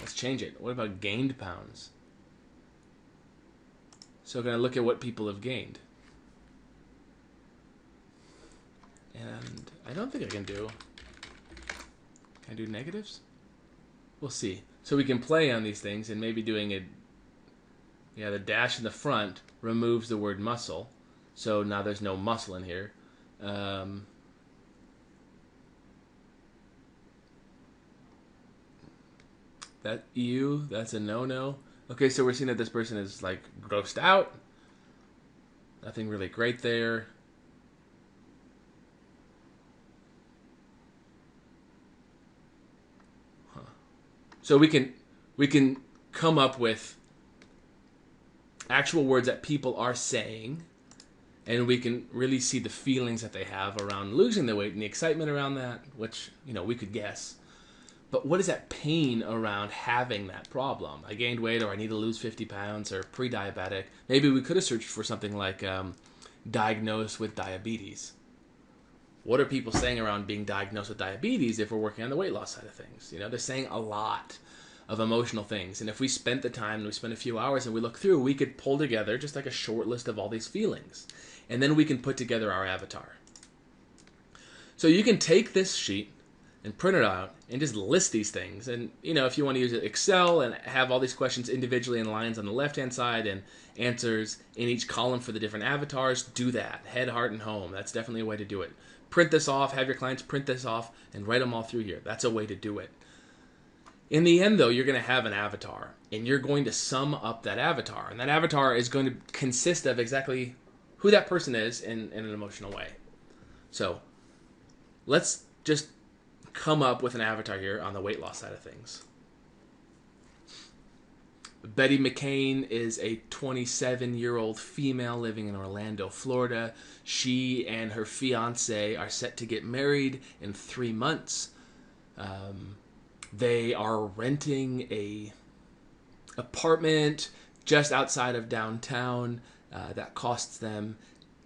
let's change it. What about gained pounds? So we're going to look at what people have gained. And I don't think I can do... Can I do negatives? We'll see. So we can play on these things, and maybe doing it... Yeah, the dash in the front removes the word muscle. So now there's no muscle in here. That ew, that's a no-no. Okay, so we're seeing that this person is like grossed out. Nothing really great there. Huh. So we can come up with actual words that people are saying, and we can really see the feelings that they have around losing the weight and the excitement around that, which, you know, we could guess. But what is that pain around having that problem? I gained weight, or I need to lose 50 pounds, or pre-diabetic. Maybe we could have searched for something like diagnosed with diabetes. What are people saying around being diagnosed with diabetes if we're working on the weight loss side of things? You know, they're saying a lot of emotional things. And if we spent the time and we spent a few hours and we look through, we could pull together just like a short list of all these feelings. And then we can put together our avatar. So you can take this sheet and print it out and just list these things. And, you know, if you want to use Excel and have all these questions individually in lines on the left-hand side and answers in each column for the different avatars, do that. Head, heart, and home. That's definitely a way to do it. Print this off. Have your clients print this off and write them all through here. That's a way to do it. In the end, though, you're going to have an avatar, and you're going to sum up that avatar. And that avatar is going to consist of exactly who that person is in an emotional way. So let's just come up with an avatar here on the weight loss side of things. Betty McCain is a 27-year-old female living in Orlando, Florida. She and her fiance are set to get married in 3 months. They are renting a apartment just outside of downtown that costs them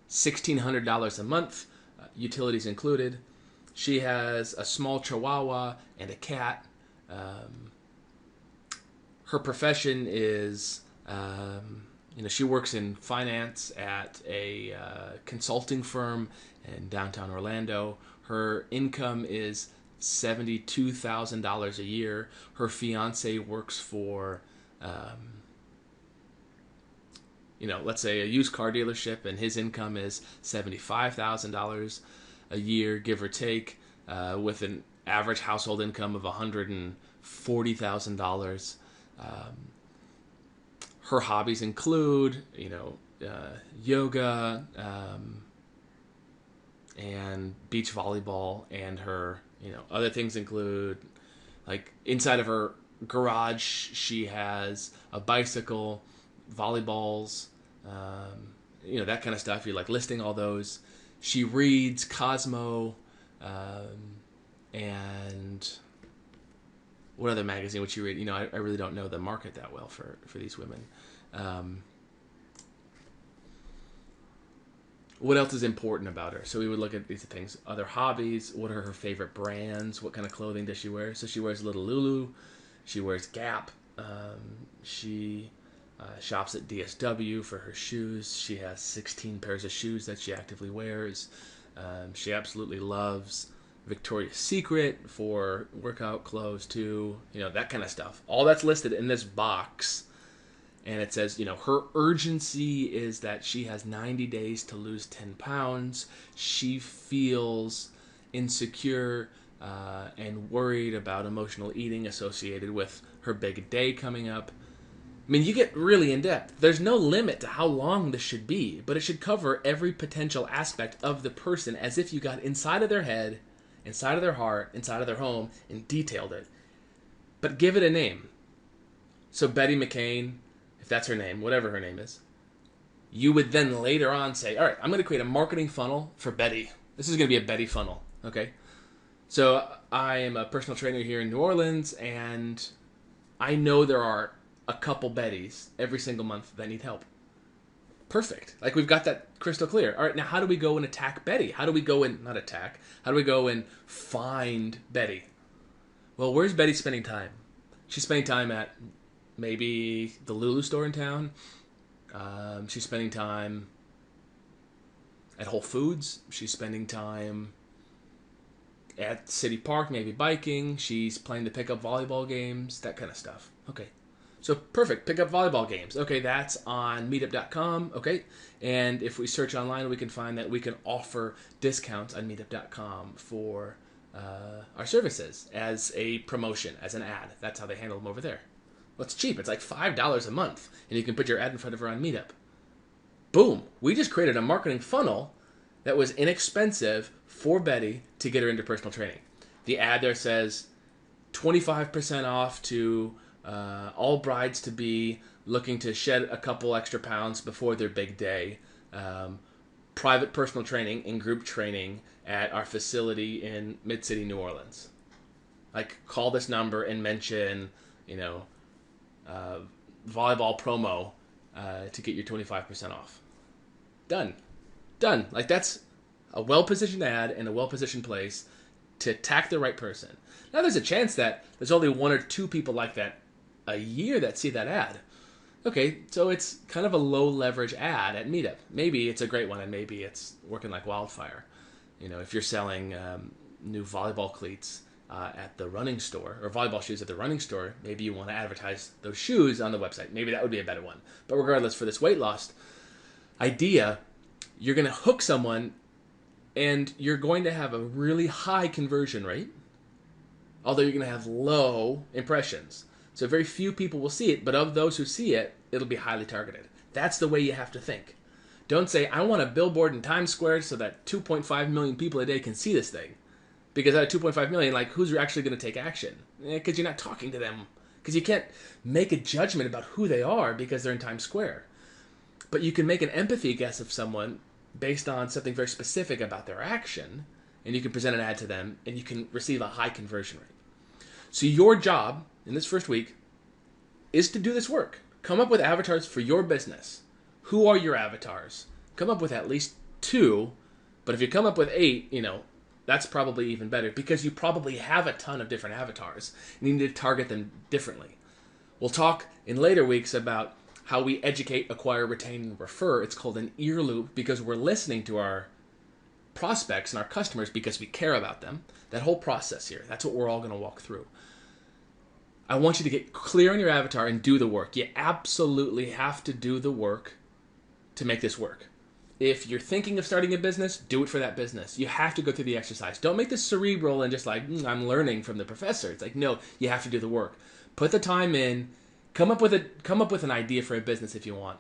$1,600 a month, utilities included. She has a small chihuahua and a cat. Her profession is, she works in finance at a consulting firm in downtown Orlando. Her income is $72,000 a year. Her fiance works for, let's say a used car dealership, and his income is $75,000 a year, give or take, with an average household income of $140,000. Her hobbies include, yoga, and beach volleyball, and her, other things include, like, inside of her garage, she has a bicycle, volleyballs, that kind of stuff. You're, like, listing all those. She reads Cosmo, and what other magazine would she read? I really don't know the market that well for these women. What else is important about her? So we would look at these things. Other hobbies. What are her favorite brands? What kind of clothing does she wear? So she wears Little Lulu. She wears Gap. She shops at DSW for her shoes. She has 16 pairs of shoes that she actively wears. She absolutely loves Victoria's Secret for workout clothes too. That kind of stuff. All that's listed in this box. And it says, her urgency is that she has 90 days to lose 10 pounds. She feels insecure and worried about emotional eating associated with her big day coming up. I mean, you get really in depth. There's no limit to how long this should be, but it should cover every potential aspect of the person as if you got inside of their head, inside of their heart, inside of their home, and detailed it. But give it a name. So Betty McCain, if that's her name, whatever her name is, you would then later on say, all right, I'm going to create a marketing funnel for Betty. This is going to be a Betty funnel, okay? So I am a personal trainer here in New Orleans, and I know there are a couple Bettys every single month that need help. Perfect. Like, we've got that crystal clear. All right, now how do we go and attack Betty? How do we go and, not attack, how do we go and find Betty? Well, where's Betty spending time? She's spending time at maybe the Lulu store in town, She's spending time at Whole Foods. She's spending time at City Park, maybe biking. She's playing the pickup volleyball games, that kind of stuff. Okay. So perfect, pickup volleyball games. Okay, that's on meetup.com. Okay. And if we search online, we can find that we can offer discounts on meetup.com for our services as a promotion, as an ad. That's how they handle them over there. Well, it's cheap. It's like $5 a month. And you can put your ad in front of her on Meetup. Boom. We just created a marketing funnel that was inexpensive for Betty to get her into personal training. The ad there says 25% off to all brides to be looking to shed a couple extra pounds before their big day. Private personal training and group training at our facility in Mid-City, New Orleans. Like, call this number and mention, volleyball promo to get your 25% off. Done. Like, that's a well-positioned ad in a well-positioned place to attack the right person. Now, there's a chance that there's only one or two people like that a year that see that ad. Okay, so it's kind of a low-leverage ad at Meetup. Maybe it's a great one, and maybe it's working like wildfire. If you're selling new volleyball cleats at the running store, or volleyball shoes at the running store, maybe you want to advertise those shoes on the website. Maybe that would be a better one. But regardless, for this weight loss idea, you're going to hook someone, and you're going to have a really high conversion rate, although you're going to have low impressions. So very few people will see it, but of those who see it, it'll be highly targeted. That's the way you have to think. Don't say, I want a billboard in Times Square so that 2.5 million people a day can see this thing. Because out of 2.5 million, who's actually going to take action? Because you're not talking to them. Because you can't make a judgment about who they are because they're in Times Square. But you can make an empathy guess of someone based on something very specific about their action, and you can present an ad to them, and you can receive a high conversion rate. So your job in this first week is to do this work. Come up with avatars for your business. Who are your avatars? Come up with at least 2, but if you come up with 8, that's probably even better because you probably have a ton of different avatars and you need to target them differently. We'll talk in later weeks about how we educate, acquire, retain, and refer. It's called an ear loop because we're listening to our prospects and our customers because we care about them. That whole process here, that's what we're all going to walk through. I want you to get clear on your avatar and do the work. You absolutely have to do the work to make this work. If you're thinking of starting a business, do it for that business. You have to go through the exercise. Don't make this cerebral and just I'm learning from the professor. It's no, you have to do the work. Put the time in. Come up with an idea for a business if you want.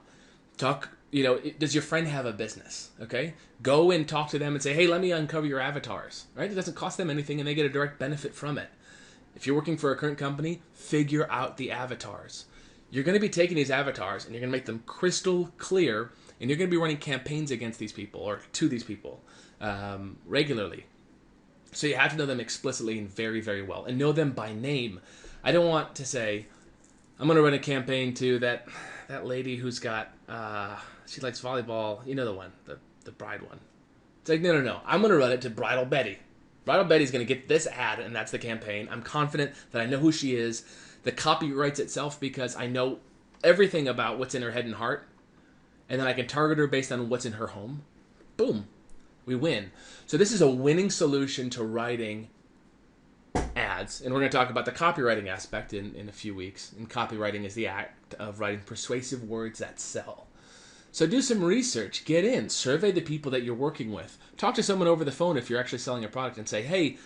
Talk, does your friend have a business? Okay? Go and talk to them and say, hey, let me uncover your avatars. Right? It doesn't cost them anything and they get a direct benefit from it. If you're working for a current company, figure out the avatars. You're going to be taking these avatars and you're going to make them crystal clear, and you're going to be running campaigns against these people or to these people regularly. So you have to know them explicitly and very, very well, and know them by name. I don't want to say, I'm going to run a campaign to that lady who's got, she likes volleyball, the one, the bride one. It's no. I'm going to run it to Bridal Betty. Bridal Betty's going to get this ad, and that's the campaign. I'm confident that I know who she is. The copy writes itself because I know everything about what's in her head and heart, and then I can target her based on what's in her home. Boom. We win. So this is a winning solution to writing ads, and we're going to talk about the copywriting aspect in a few weeks. And copywriting is the act of writing persuasive words that sell. So do some research, get in, survey the people that you're working with. Talk to someone over the phone if you're actually selling a product and say, hey,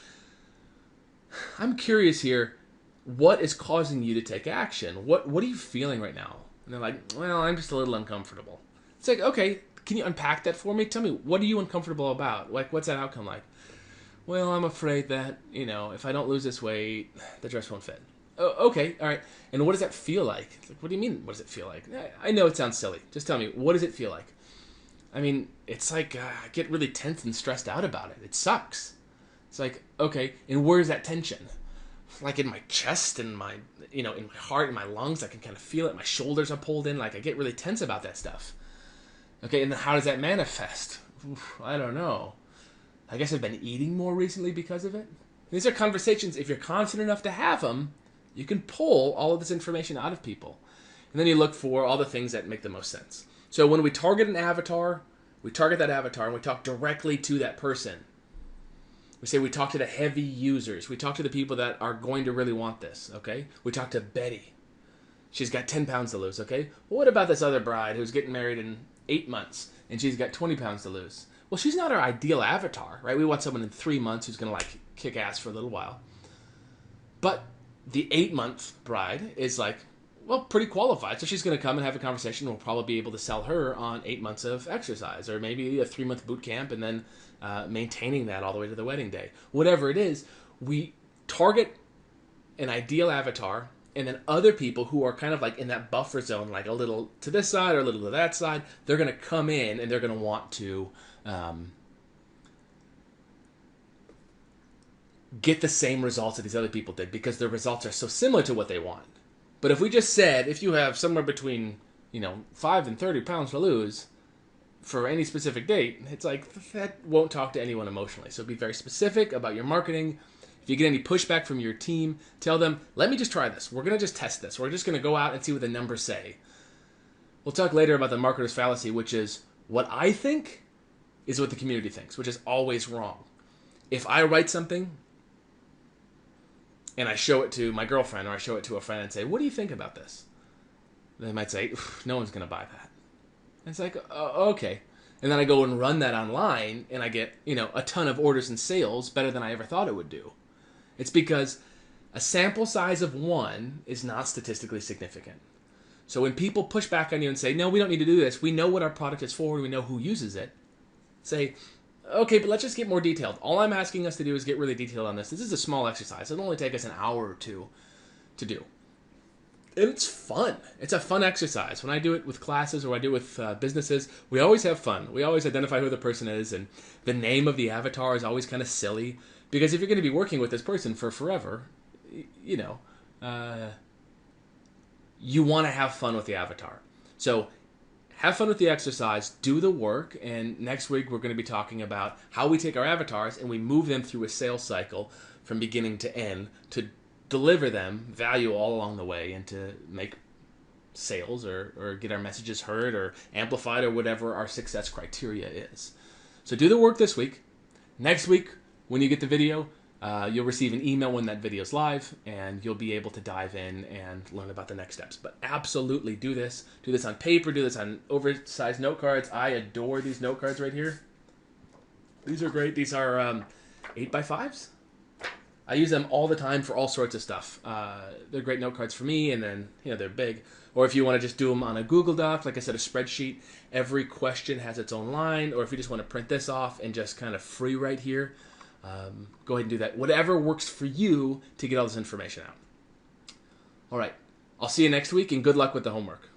I'm curious here, what is causing you to take action? What are you feeling right now? And they're like, well, I'm just a little uncomfortable. It's okay, can you unpack that for me? Tell me, what are you uncomfortable about? What's that outcome like? Well, I'm afraid that, if I don't lose this weight, the dress won't fit. Oh, okay, all right. And what does that feel like? What do you mean, what does it feel like? I know it sounds silly. Just tell me, what does it feel like? It's I get really tense and stressed out about it. It sucks. It's okay, and where's that tension? In my chest and my, in my heart and my lungs, I can kind of feel it. My shoulders are pulled in. I get really tense about that stuff. Okay, and then how does that manifest? Oof, I don't know. I guess I've been eating more recently because of it. These are conversations, if you're confident enough to have them, you can pull all of this information out of people. And then you look for all the things that make the most sense. So when we target an avatar, we target that avatar and we talk directly to that person. We say we talk to the heavy users. We talk to the people that are going to really want this, okay? We talk to Betty. She's got 10 pounds to lose, okay? Well, what about this other bride who's getting married in 8 months and she's got 20 pounds to lose? Well, she's not our ideal avatar, right? We want someone in 3 months who's going to like kick ass for a little while. But the 8-month bride is like, well, pretty qualified. So she's going to come and have a conversation. We'll probably be able to sell her on 8 months of exercise, or maybe a 3-month boot camp, and then maintaining that all the way to the wedding day. Whatever it is, we target an ideal avatar, and then other people who are kind of like in that buffer zone, like a little to this side or a little to that side, they're going to come in and they're going to want to get the same results that these other people did because their results are so similar to what they want. But if we just said, if you have somewhere between, 5 and 30 pounds to lose for any specific date, it's like, that won't talk to anyone emotionally. So be very specific about your marketing. If you get any pushback from your team, tell them, let me just try this. We're going to just test this. We're just going to go out and see what the numbers say. We'll talk later about the marketer's fallacy, which is what I think is what the community thinks, which is always wrong. If I write something and I show it to my girlfriend or I show it to a friend and say, what do you think about this? They might say, no one's going to buy that. And it's like, okay. And then I go and run that online and I get, a ton of orders and sales better than I ever thought it would do. It's because a sample size of 1 is not statistically significant. So when people push back on you and say, no, we don't need to do this. We know what our product is for. We know who uses it. Say, okay, but let's just get more detailed. All I'm asking us to do is get really detailed on this. This is a small exercise. It'll only take us an hour or 2 to do. And it's fun. It's a fun exercise. When I do it with classes or I do it with businesses, we always have fun. We always identify who the person is, and the name of the avatar is always kind of silly. Because if you're going to be working with this person for forever, you want to have fun with the avatar. So have fun with the exercise, do the work, and next week we're going to be talking about how we take our avatars and we move them through a sales cycle from beginning to end to deliver them value all along the way and to make sales or get our messages heard or amplified or whatever our success criteria is. So do the work this week. Next week, when you get the video, you'll receive an email when that video's live, and you'll be able to dive in and learn about the next steps. But absolutely do this. Do this on paper. Do this on oversized note cards. I adore these note cards right here. These are great. These are 8x5s. I use them all the time for all sorts of stuff. They're great note cards for me, and then they're big. Or if you want to just do them on a Google Doc, like I said, a spreadsheet, every question has its own line. Or if you just want to print this off and just kind of free write here, go ahead and do that. Whatever works for you to get all this information out. All right. I'll see you next week, and good luck with the homework.